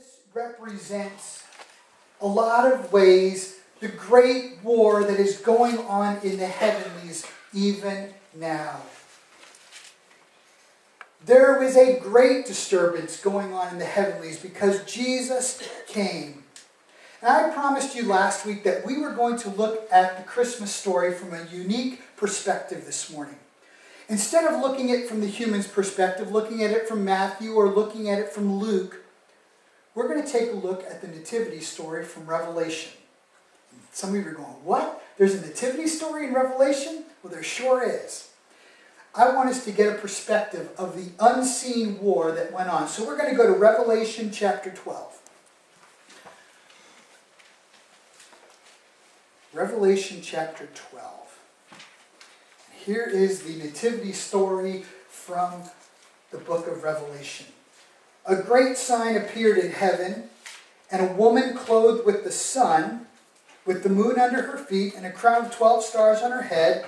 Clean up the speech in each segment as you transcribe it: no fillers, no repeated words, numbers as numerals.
This represents a lot of ways the great war that is going on in the heavenlies even now. There is a great disturbance going on in the heavenlies because Jesus came. And I promised you last week that we were going to look at the Christmas story from a unique perspective this morning. Instead of looking at it from the human's perspective, looking at it from Matthew or looking at it from Luke, we're going to take a look at the nativity story from Revelation. Some of you are going, what? There's a nativity story in Revelation? Well, there sure is. I want us to get a perspective of the unseen war that went on. So we're going to go to Revelation chapter 12. Revelation chapter 12. Here is the nativity story from the book of Revelation. A great sign appeared in heaven, and a woman clothed with the sun, with the moon under her feet, and a crown of 12 stars on her head.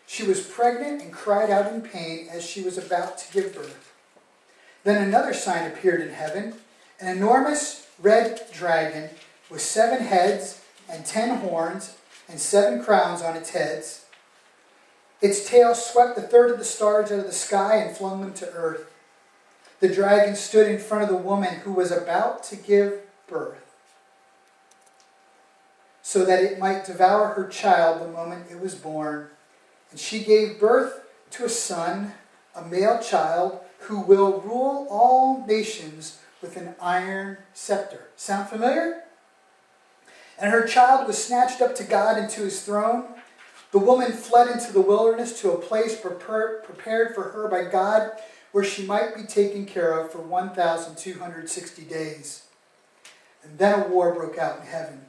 She was pregnant and cried out in pain as she was about to give birth. Then another sign appeared in heaven, an enormous red dragon with 7 heads and 10 horns and 7 crowns on its heads. Its tail swept a third of the stars out of the sky and flung them to earth. The dragon stood in front of the woman who was about to give birth, so that it might devour her child the moment it was born. And she gave birth to a son, a male child, who will rule all nations with an iron scepter. Sound familiar? And her child was snatched up to God and to his throne. The woman fled into the wilderness to a place prepared for her by God, where she might be taken care of for 1,260 days. And then a war broke out in heaven.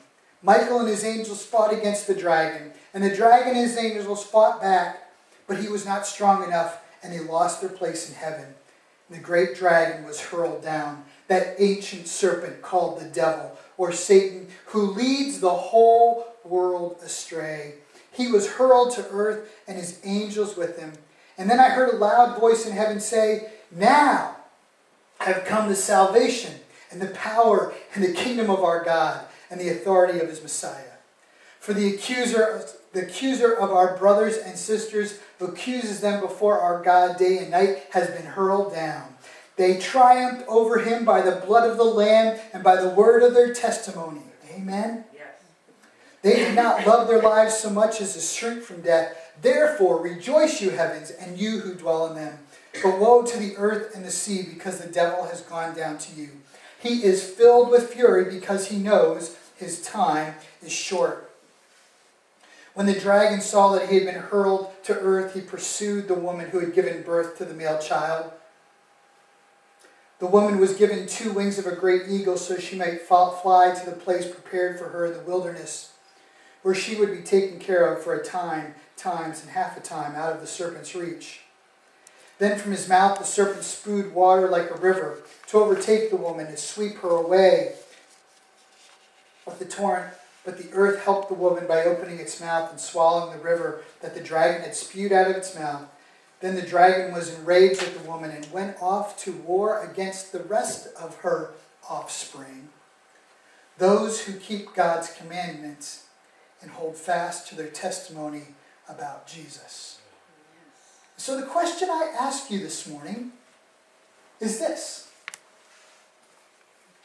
Michael and his angels fought against the dragon, and the dragon and his angels fought back, but he was not strong enough, and they lost their place in heaven. And the great dragon was hurled down, that ancient serpent called the devil, or Satan, who leads the whole world astray. He was hurled to earth, and his angels with him. And then I heard a loud voice in heaven say, "Now have come the salvation and the power and the kingdom of our God and the authority of his Messiah. For the accuser of our brothers and sisters, who accuses them before our God day and night, has been hurled down. They triumphed over him by the blood of the Lamb and by the word of their testimony." Amen? Yes. "They did not love their lives so much as to shrink from death. Therefore rejoice, you heavens, and you who dwell in them. But woe to the earth and the sea, because the devil has gone down to you. He is filled with fury because he knows his time is short." When the dragon saw that he had been hurled to earth, he pursued the woman who had given birth to the male child. The woman was given 2 wings of a great eagle so she might fly to the place prepared for her in the wilderness, where she would be taken care of for a time, times, and half a time out of the serpent's reach. Then from his mouth the serpent spewed water like a river to overtake the woman and sweep her away with the torrent. But the earth helped the woman by opening its mouth and swallowing the river that the dragon had spewed out of its mouth. Then the dragon was enraged at the woman and went off to war against the rest of her offspring, those who keep God's commandments and hold fast to their testimony about Jesus. So the question I ask you this morning is this.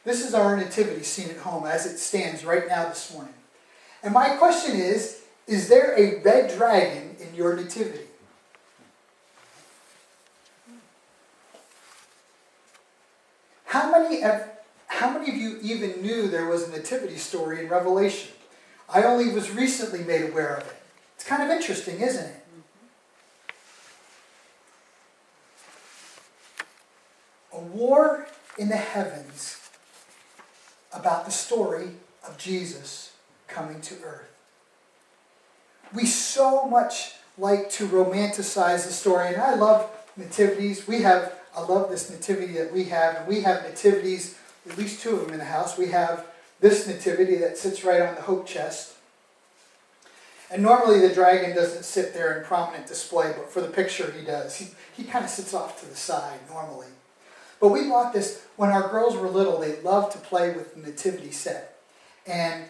This is our nativity scene at home as it stands right now this morning. And my question is there a red dragon in your nativity? How many of you even knew there was a nativity story in Revelation? I only was recently made aware of it. It's kind of interesting, isn't it? A war in the heavens about the story of Jesus coming to earth. We so much like to romanticize the story, and I love nativities. I love this nativity that we have, and we have nativities, at least 2 of them in the house. We have this nativity that sits right on the hope chest. And normally the dragon doesn't sit there in prominent display, but for the picture he does. He kind of sits off to the side normally. But we bought this when our girls were little. They loved to play with the nativity set. And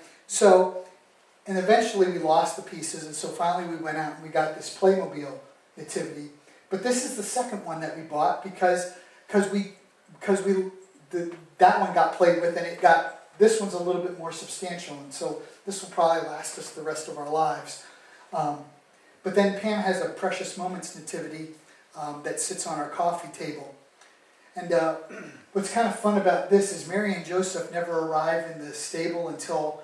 eventually we lost the pieces, and so finally we went out and we got this Playmobil nativity. But this is the second one that we bought because that one got played with, and this one's a little bit more substantial, and so this will probably last us the rest of our lives. But then Pam has a Precious Moments nativity that sits on our coffee table. And what's kind of fun about this is Mary and Joseph never arrive in the stable until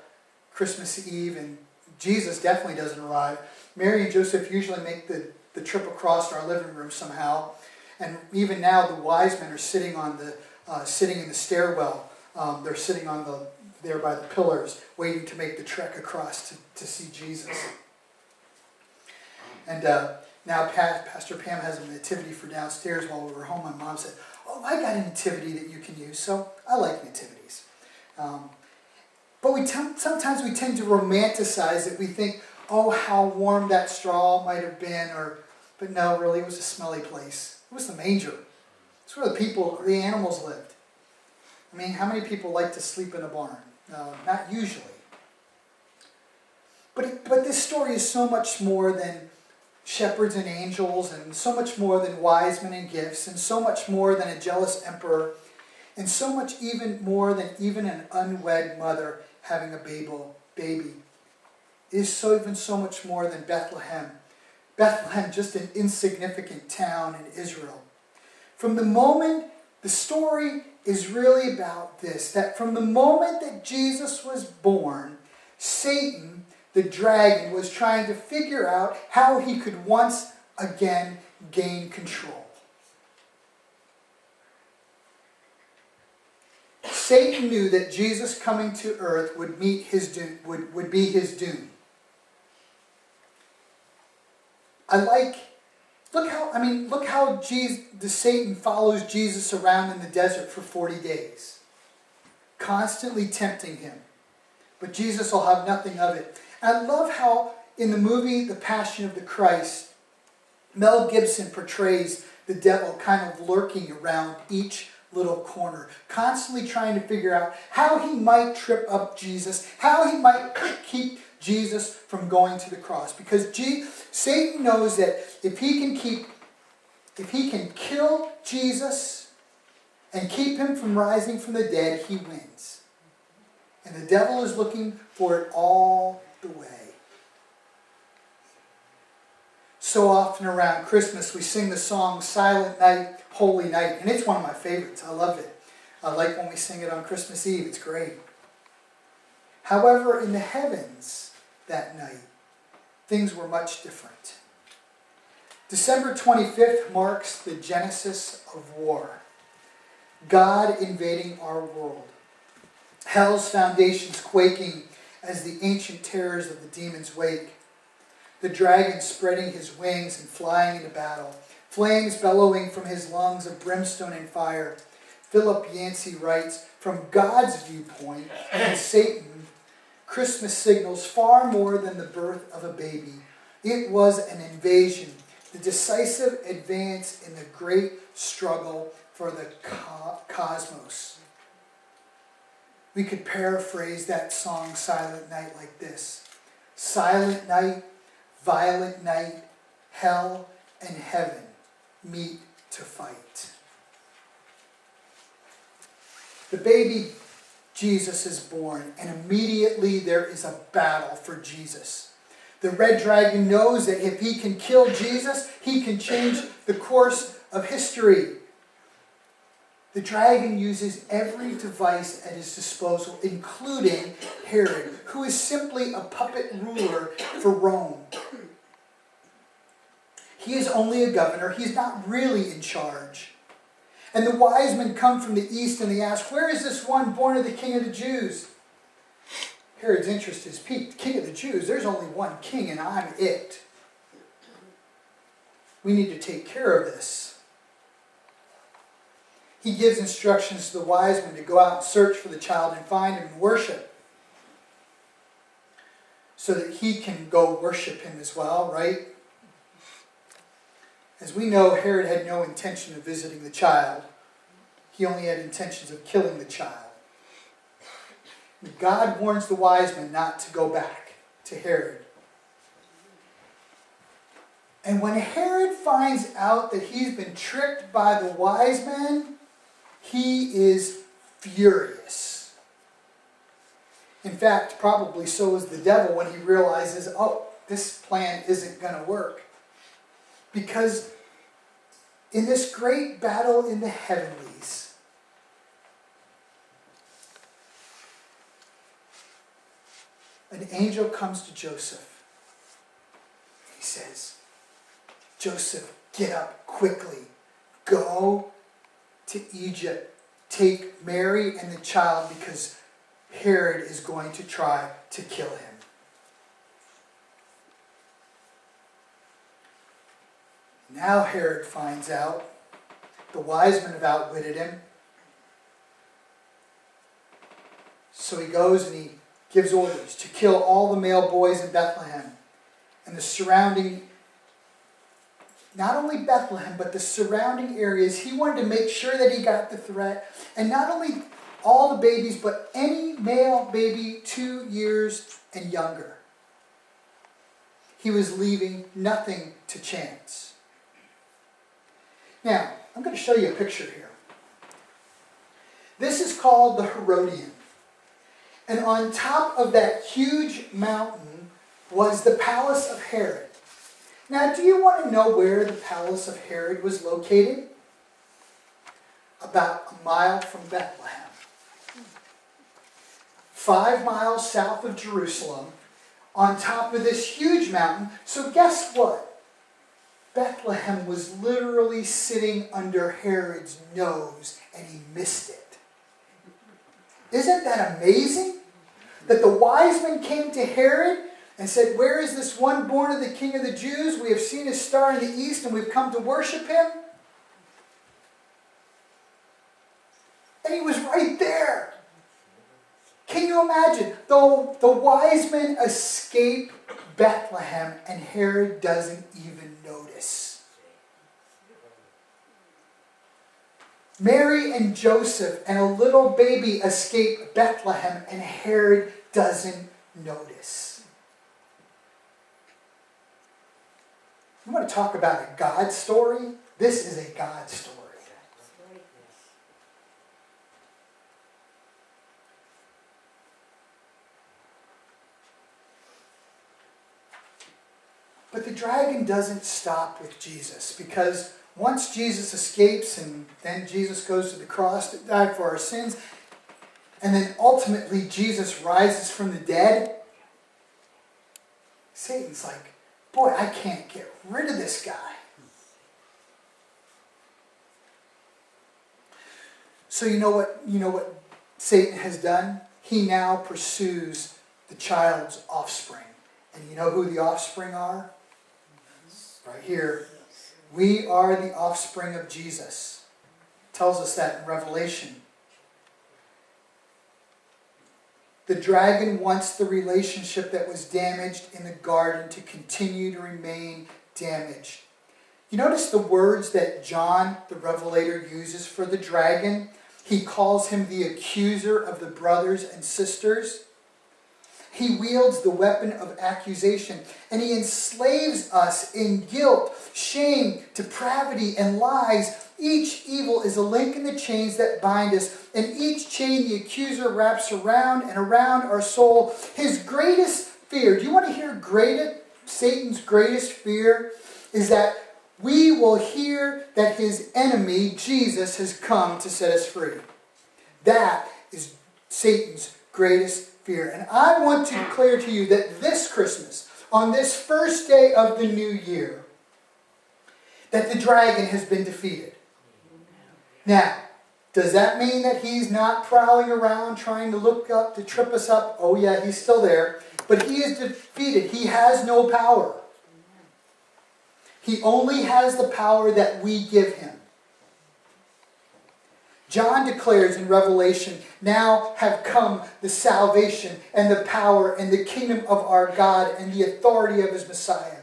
Christmas Eve, and Jesus definitely doesn't arrive. Mary and Joseph usually make the trip across our living room somehow, and even now the wise men are sitting in the stairwell. They're sitting there by the pillars, waiting to make the trek across to see Jesus. And now Pastor Pam has a nativity for downstairs. While we were home, my mom said, "Oh, I got a nativity that you can use." So I like nativities. But sometimes we tend to romanticize it. We think, "Oh, how warm that straw might have been," but no, really, it was a smelly place. It was the manger. It's where the animals lived. I mean, how many people like to sleep in a barn? Not usually. But this story is so much more than shepherds and angels, and so much more than wise men and gifts, and so much more than a jealous emperor, and so much even more than even an unwed mother having a baby. It is so much more than Bethlehem. Bethlehem, just an insignificant town in Israel. The story is really about this, that from the moment that Jesus was born, Satan, the dragon, was trying to figure out how he could once again gain control. Satan knew that Jesus coming to earth would be his doom. Look how Satan follows Jesus around in the desert for 40 days, constantly tempting him. But Jesus will have nothing of it. I love how in the movie The Passion of the Christ, Mel Gibson portrays the devil kind of lurking around each little corner, constantly trying to figure out how he might trip up Jesus, how he might keep Jesus from going to the cross. Because Satan knows that if he can kill Jesus and keep him from rising from the dead, he wins. And the devil is looking for it all the way. So often around Christmas we sing the song Silent Night, Holy Night, and it's one of my favorites. I love it. I like when we sing it on Christmas Eve. It's great. However, in the heavens that night, things were much different. December 25th marks the genesis of war. God invading our world. Hell's foundations quaking as the ancient terrors of the demons wake. The dragon spreading his wings and flying into battle. Flames bellowing from his lungs of brimstone and fire. Philip Yancey writes, from God's viewpoint and Satan, Christmas signals far more than the birth of a baby. It was an invasion, the decisive advance in the great struggle for the cosmos. We could paraphrase that song, Silent Night, like this. Silent night, violent night, hell and heaven meet to fight. The baby Jesus is born, and immediately there is a battle for Jesus. The red dragon knows that if he can kill Jesus, he can change the course of history. The dragon uses every device at his disposal, including Herod, who is simply a puppet ruler for Rome. He is only a governor. He's not really in charge. And the wise men come from the east and they ask, where is this one born of the King of the Jews? Herod's interest is piqued. King of the Jews, there's only one king and I'm it. We need to take care of this. He gives instructions to the wise men to go out and search for the child and find him and worship. So that he can go worship him as well, right? As we know, Herod had no intention of visiting the child. He only had intentions of killing the child. God warns the wise men not to go back to Herod. And when Herod finds out that he's been tricked by the wise men, he is furious. In fact, probably so is the devil when he realizes, oh, this plan isn't going to work. Because in this great battle in the heavenlies, an angel comes to Joseph. He says, Joseph, get up quickly. Go to Egypt. Take Mary and the child because Herod is going to try to kill him. Now Herod finds out the wise men have outwitted him. So he goes and he gives orders to kill all the male boys in Bethlehem and the surrounding, not only Bethlehem, but the surrounding areas. He wanted to make sure that he got the threat. And not only all the babies, but any male baby 2 years and younger. He was leaving nothing to chance. Now, I'm going to show you a picture here. This is called the Herodian. And on top of that huge mountain was the palace of Herod. Now, do you want to know where the palace of Herod was located? About a mile from Bethlehem. 5 miles south of Jerusalem, on top of this huge mountain. So guess what? Bethlehem was literally sitting under Herod's nose, and he missed it. Isn't that amazing? That the wise men came to Herod and said, where is this one born of the King of the Jews? We have seen his star in the east and we've come to worship him. And he was right there. Can you imagine? Though the wise men escape Bethlehem and Herod doesn't even notice. Mary and Joseph and a little baby escape Bethlehem and Herod doesn't notice. You want to talk about a God story? This is a God story. But the dragon doesn't stop with Jesus, because once Jesus escapes and then Jesus goes to the cross to die for our sins, and then ultimately Jesus rises from the dead, Satan's like, boy, I can't get rid of this guy. So you know what Satan has done? He now pursues the child's offspring. And you know who the offspring are? Right here. We are the offspring of Jesus. It tells us that in Revelation. The dragon wants the relationship that was damaged in the garden to continue to remain damaged. You notice the words that John, the Revelator, uses for the dragon? He calls him the accuser of the brothers and sisters. He wields the weapon of accusation, and he enslaves us in guilt, shame, depravity, and lies. Each evil is a link in the chains that bind us, and each chain the accuser wraps around and around our soul. His greatest fear, do you want to hear Satan's greatest fear? Is that we will hear that his enemy, Jesus, has come to set us free. That is Satan's greatest fear. And I want to declare to you that this Christmas, on this first day of the new year, that the dragon has been defeated. Now, does that mean that he's not prowling around trying to look up to trip us up? Oh yeah, he's still there. But he is defeated. He has no power. He only has the power that we give him. John declares in Revelation, now have come the salvation and the power and the kingdom of our God and the authority of his Messiah.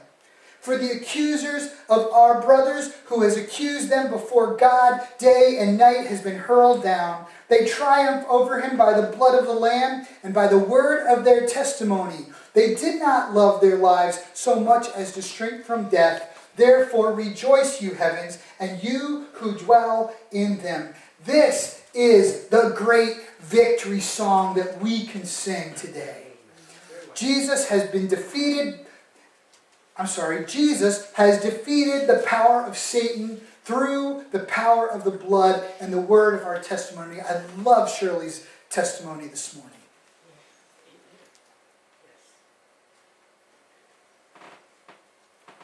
For the accusers of our brothers, who has accused them before God day and night, has been hurled down. They triumph over him by the blood of the Lamb and by the word of their testimony. They did not love their lives so much as to shrink from death. Therefore rejoice, you heavens, and you who dwell in them. This is the great victory song that we can sing today. Jesus has defeated the power of Satan through the power of the blood and the word of our testimony. I love Shirley's testimony this morning.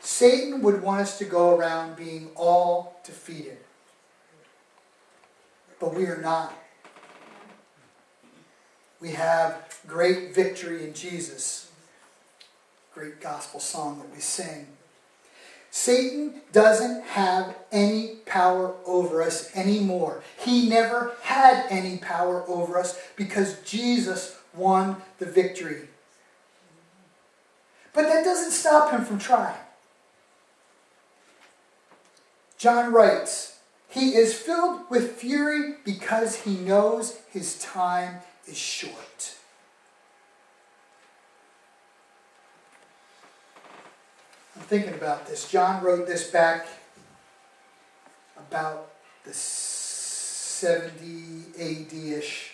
Satan would want us to go around being all defeated. But we are not. We have great victory in Jesus. Great gospel song that we sing. Satan doesn't have any power over us anymore. He never had any power over us because Jesus won the victory. But that doesn't stop him from trying. John writes, he is filled with fury because he knows his time is short. I'm thinking about this. John wrote this back about the 70 AD-ish,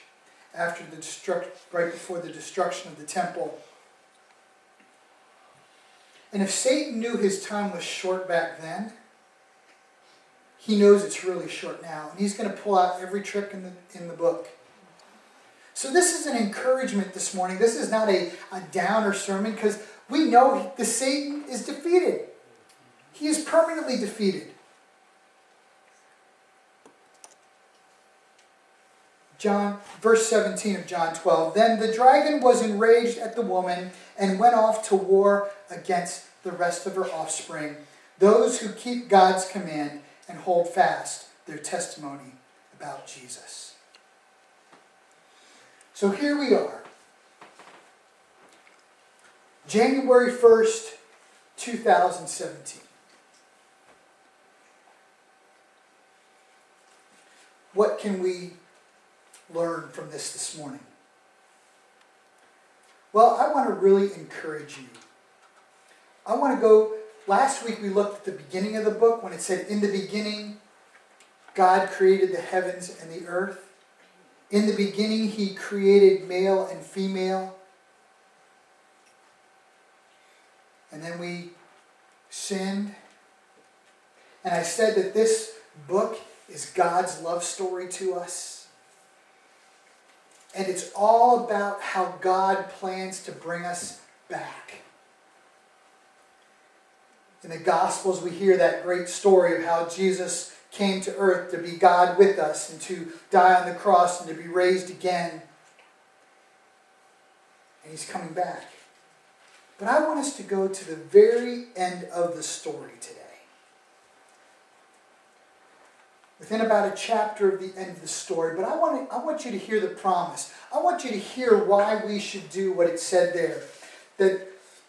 right before the destruction of the temple. And if Satan knew his time was short back then, he knows it's really short now. And he's going to pull out every trick in the book. So this is an encouragement this morning. This is not a downer sermon because we know the Satan is defeated. He is permanently defeated. Verse 17 of John 12. Then the dragon was enraged at the woman and went off to war against the rest of her offspring, those who keep God's command and hold fast their testimony about Jesus. So here we are. January 1st, 2017. What can we learn from this morning? Well, I want to really encourage you. I want to go, last week we looked at the beginning of the book when it said, in the beginning, God created the heavens and the earth. In the beginning, he created male and female. And then we sinned. And I said that this book is God's love story to us. And it's all about how God plans to bring us back. In the Gospels, we hear that great story of how Jesus came to earth to be God with us and to die on the cross and to be raised again. And he's coming back. But I want us to go to the very end of the story today. Within about a chapter of the end of the story. But I want you to hear the promise. I want you to hear why we should do what it said there.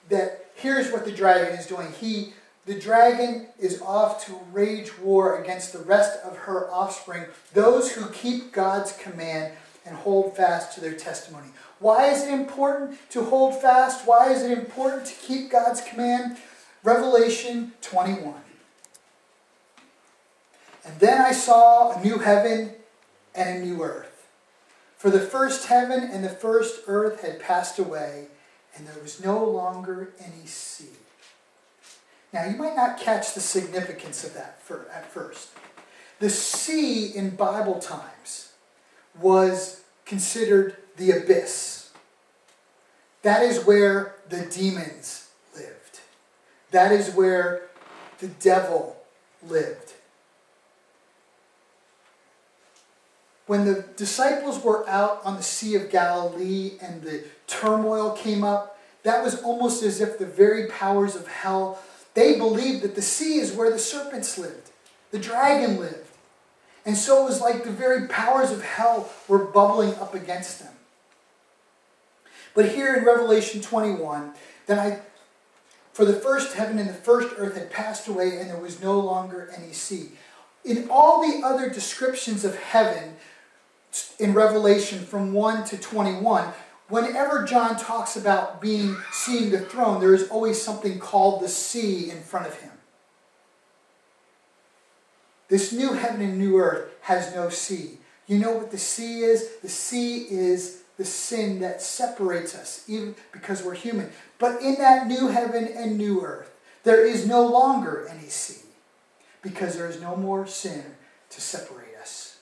That here's what the dragon is doing. The dragon is off to wage war against the rest of her offspring, those who keep God's command and hold fast to their testimony. Why is it important to hold fast? Why is it important to keep God's command? Revelation 21. And then I saw a new heaven and a new earth. For the first heaven and the first earth had passed away, and there was no longer any sea. Now, you might not catch the significance of that at first. The sea in Bible times was considered the abyss. That is where the demons lived. That is where the devil lived. When the disciples were out on the Sea of Galilee and the turmoil came up, that was almost as if the very powers of hell, they believed that the sea is where the serpents lived, the dragon lived. And so it was like the very powers of hell were bubbling up against them. But here in Revelation 21, For the first heaven and the first earth had passed away, and there was no longer any sea. In all the other descriptions of heaven in Revelation from 1 to 21, whenever John talks about seeing the throne, there is always something called the sea in front of him. This new heaven and new earth has no sea. You know what the sea is? The sea is the sin that separates us, even because we're human. But in that new heaven and new earth, there is no longer any sea, because there is no more sin to separate us.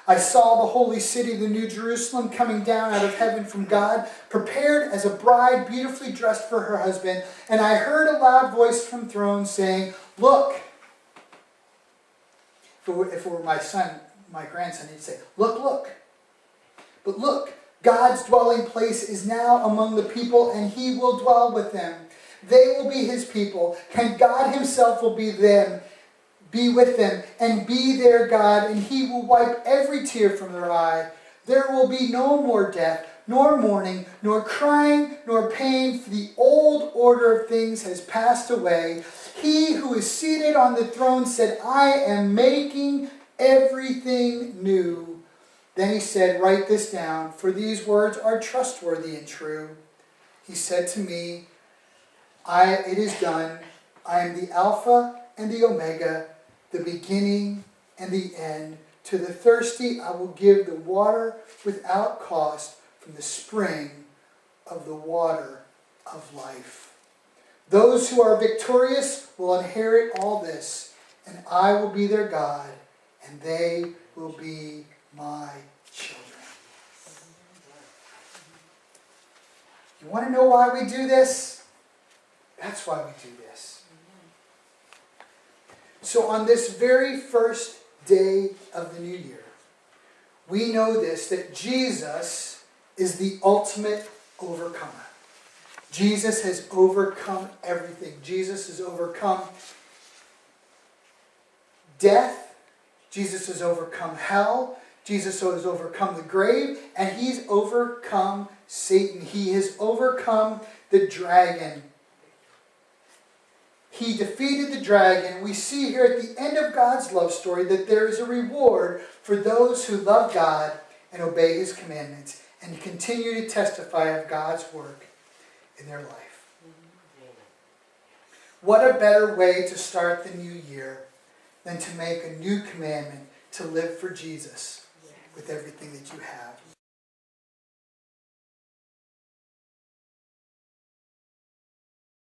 I saw the holy city, the New Jerusalem, coming down out of heaven from God, prepared as a bride beautifully dressed for her husband. And I heard a loud voice from the throne saying, "Look." If it were my grandson, he'd say, "Look, look." But look, God's dwelling place is now among the people, and he will dwell with them. They will be his people, and God himself will be with them, and be their God, and he will wipe every tear from their eye. There will be no more death, nor mourning, nor crying, nor pain, for the old order of things has passed away. He who is seated on the throne said, "I am making everything new." Then he said, "Write this down, for these words are trustworthy and true." He said to me, "It is done. I am the Alpha and the Omega, the beginning and the end. To the thirsty I will give the water without cost from the spring of the water of life. Those who are victorious will inherit all this, and I will be their God, and they will be my children." You want to know why we do this? That's why we do this. So on this very first day of the new year, we know this, that Jesus is the ultimate overcomer. Jesus has overcome everything. Jesus has overcome death. Jesus has overcome hell. Jesus has overcome the grave. And he's overcome Satan. He has overcome the dragon. He defeated the dragon. We see here at the end of God's love story that there is a reward for those who love God and obey his commandments and continue to testify of God's work in their life. What a better way to start the new year than to make a new commandment to live for Jesus with everything that you have.